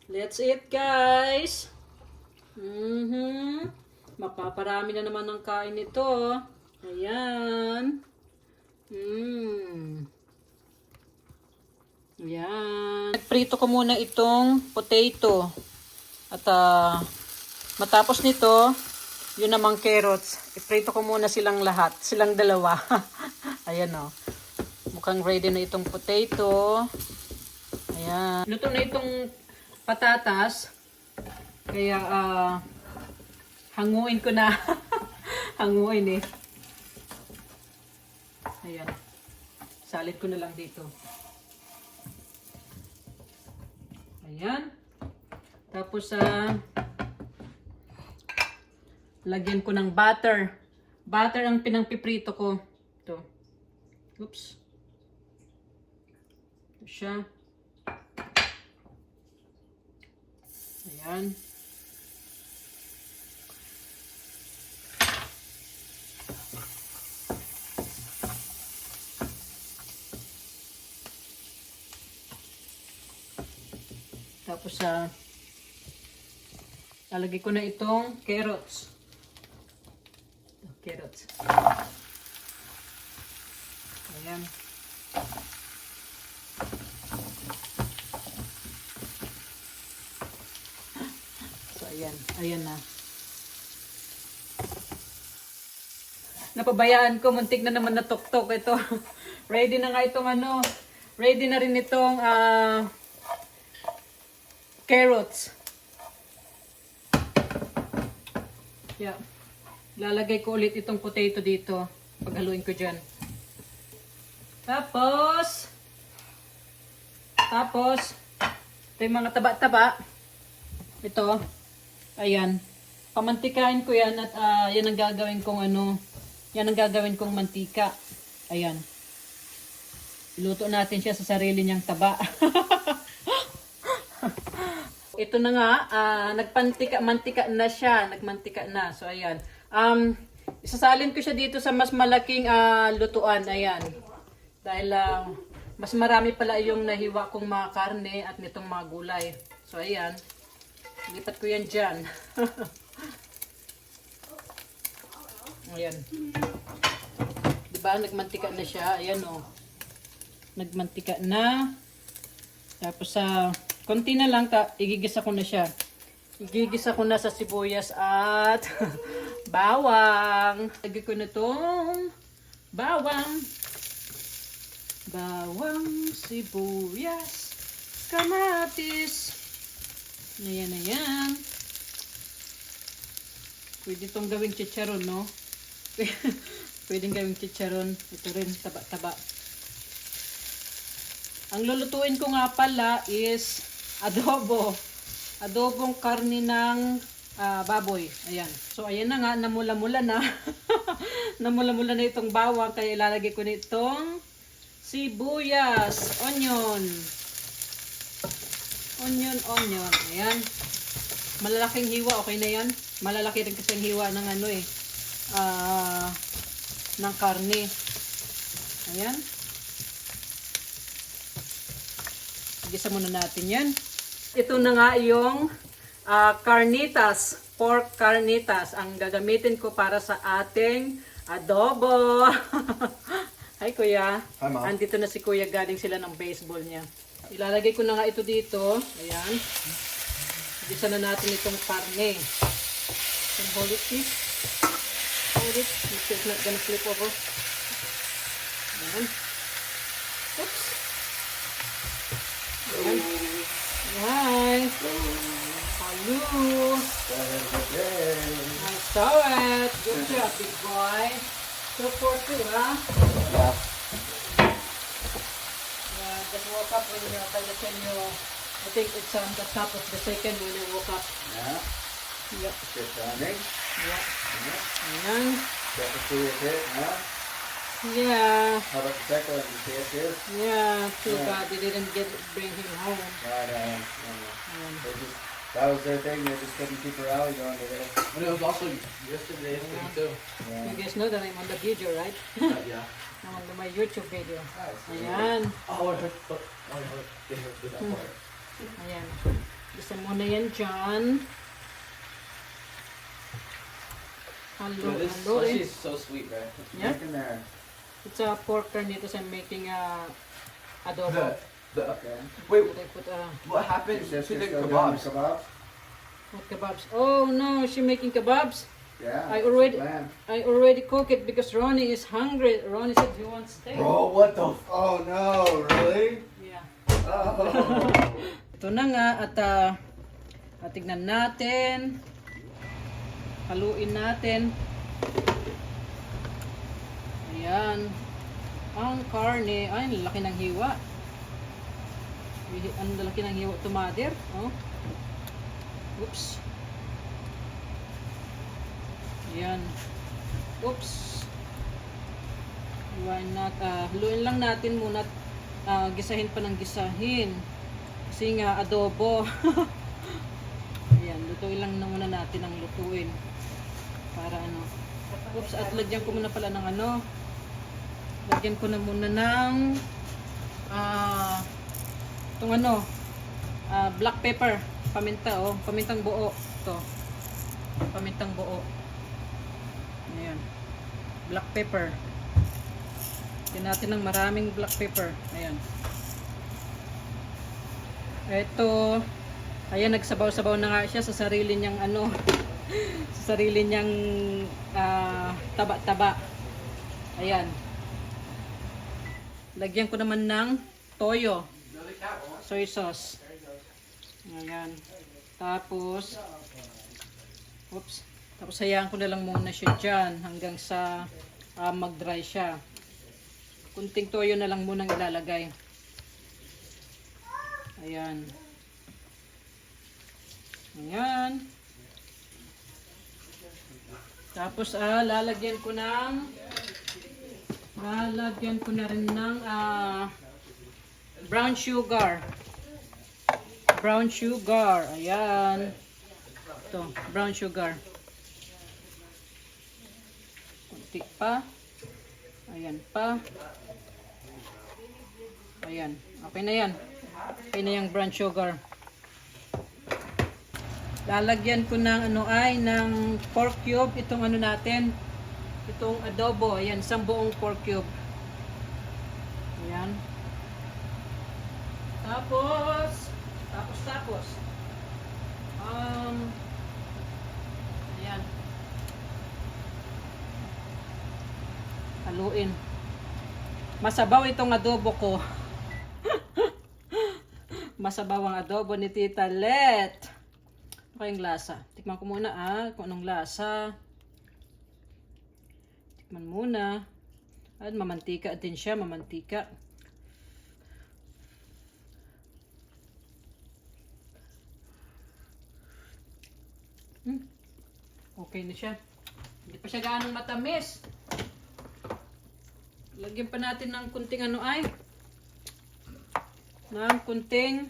Let's eat, guys. Mapaparami na naman ng kain ito. Ayan. Ayan. Prito ko muna itong potato. At matapos nito, yun namang carrots. Iprito ko muna silang lahat. Silang dalawa. Ayan o. Mukhang ready na itong potato. Ayan. Luto na itong patatas. Kaya hanguin ko na. Hanguin eh. Ayan. Salit ko na lang dito. Ayan. Tapos lagyan ko ng butter. Butter ang pinangpiprito ko. Ito. Oops. Ito siya. Ayan. Tapos lalagay ko na itong carrots. Carrots. Ayan. So, ayan. Ayan na. Napabayaan ko. Muntik na naman natuktok ito. Ready na nga itong ready na rin itong carrots. Yeah. Lalagay ko ulit itong potato dito. Paghaluin ko dyan. Tapos, ito yung mga taba-taba. Ito. Ayan. Pamantikain ko yan at yan ang gagawin kong yan ang gagawin kong mantika. Ayan. Iluto natin siya sa sarili niyang taba. Ito na nga, mantika na siya. Nagmantika na. So, ayan. Isasalin ko siya dito sa mas malaking lutuan. Ayan. Dahil mas marami pala yung nahiwa kong mga karne at nitong mga gulay. So, ayan. Lipat ko yan dyan. Ayan. Diba? Nagmantika na siya. Ayan o. Nagmantika na. Tapos konti na lang, igigisa ko na siya. Igigisa ko na sa sibuyas at bawang. Lagay ko na itong bawang. Bawang, sibuyas, kamatis. Ayan, ayan. Pwede itong gawing chicharon, no? Pwede gawing chicharon. Ito rin, taba-taba. Ang lulutuin ko nga pala is adobo. Adobong karne ng baboy. Ayan. So, ayan na nga. Namula-mula na. Namula-mula na itong bawang. Kaya ilalagay ko na itong sibuyas. Onion. Onion. Ayan. Malalaking hiwa. Okay na yan. Malalaki rin kasi ang hiwa ng ng karne. Ayan. Igisa muna natin yan. Ito na nga yung carnitas, pork carnitas, ang gagamitin ko para sa ating adobo. Hi Kuya. Hi Mom. Andito na si Kuya, galing sila ng baseball niya. Ilalagay ko na nga ito dito. Ayan. Igisa na natin itong karne. Can hold it please. Hold it. It's not gonna flip over. Ayan. Oops. Ayan. Hi. Hello. I saw it. Good job, big boy. So for two, huh? Yeah. Yeah, just woke up when you by the time you, I think it's on the top of the second when you woke up. Yeah. Yep. Good timing. Yeah. Yeah. Ayan. Got to see it hit, huh? Yeah. How about the second one? You see it too? Yeah. Too Yeah. bad they didn't bring him home. That was their thing. They just couldn't keep her alley going today. And it was also yesterday too. Yeah. You guys know that I'm on the video, right? Yeah. I'm on my YouTube video. Nice. Ayan. Oh, it hurt. Oh, it hurt. It hurt with that part. Ayan. Isa muna yan dyan. Halo, Yo, this halo sushi eh. is so sweet, right? Yeah. Making there. It's a pork carnitas I'm making adobo. Okay. Wait, I put what happened Your to sister the still doing kebabs? the kebabs? what kebabs. Oh no, she making kebabs. Yeah. I that's the already- plan. I already cook it because Ronnie is hungry. Ronnie said he wants steak. Bro, what the? Oh no, really? Yeah. Oh. Ito na nga at tignan natin. Haluin natin. Ayan. Ang karne. Ay, ang laki ng hiwa. Ang laki ng hiwa to mother. Oh. Oops. Ayan. Oops. Haluin lang natin muna at gisahin pa ng gisahin. Kasi nga adobo. Ayan, lutuin lang na muna natin ang lutuin. Para ano. Oops, at lagyan ko muna pala ng ano. Lagyan ko na muna ng itong ano, black pepper, paminta oh, pamintang buo. Ito. Pamintang buo. Ayan. Black pepper. Lagyan natin ng maraming black pepper. Ayan. Ito, ayan, nagsabaw-sabaw na nga siya sa sarili niyang ano, sa sarili niyang taba-taba. Ayan. Lagyan ko naman ng toyo, soy sauce. Ayan. Tapos, oops, tapos hayaan ko na lang muna siya dyan hanggang sa mag-dry siya. Kunting toyo na lang muna ilalagay. Ayan. Ayan. Tapos lalagyan ko na rin ng brown sugar. Brown sugar. Ayan. Ito, brown sugar. Kunti pa. Ayan pa. Ayan. Okay na yan. Okay na yung brown sugar. Lalagyan ko ng ng pork cube itong ano natin, itong adobo. Ayan, isang buong pork cube. Ayan. Tapos ayan. Haluin. Masabaw itong adobo ko. Masabaw ang adobo ni Tita Let. Okay yung lasa. Tikman ko muna kung anong lasa. Tikman muna. At mamantika din siya, mamantika. Okay na siya. Hindi pa siya gaanong matamis. Lagyan pa natin ng kunting ng kunting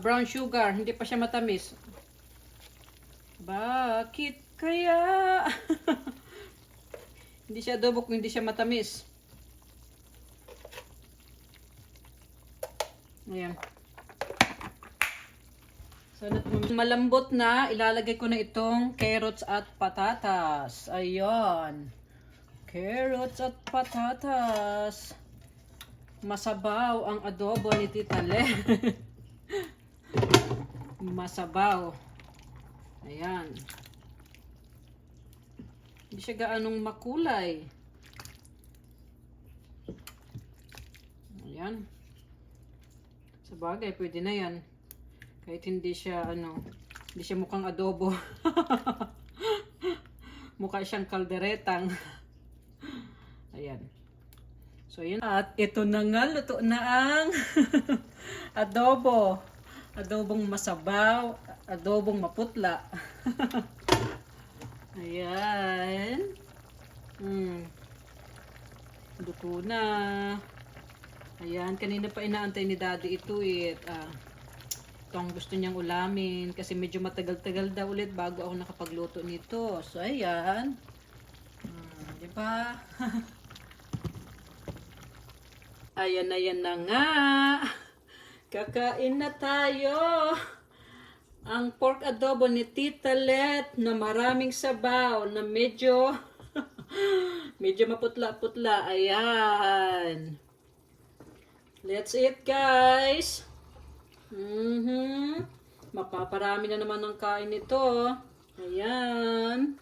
brown sugar. Hindi pa siya matamis. Bakit kaya? Hindi siya adobo kung hindi siya matamis. Ayan. Sana malambot na, ilalagay ko na itong carrots at patatas. Ayan. Carrots at patatas. Masabaw ang adobo ni Tita Le. Masabaw. Ayan. Hindi siya gaanong makulay. Ayan. Sa bagay, pwede na yan. Kahit hindi siya hindi siya mukhang adobo. Mukha siyang kalderetang. Ayan. So, yun. At ito na nga, luto na ang adobo. Adobong masabaw, adobong maputla. Ayan. Luto na. Ayan, kanina pa inaantay ni Daddy ito ito ang gusto niyang ulamin kasi medyo matagal-tagal daw ulit bago ako nakapagluto nito. So, ayan. Diba? Ayan na nga. Kakain na tayo. Ang pork adobo ni Tita Let na maraming sabaw na medyo medyo maputla-putla. Ayan. Let's eat, guys. Mapaparami na naman ang kain nito. Ayan.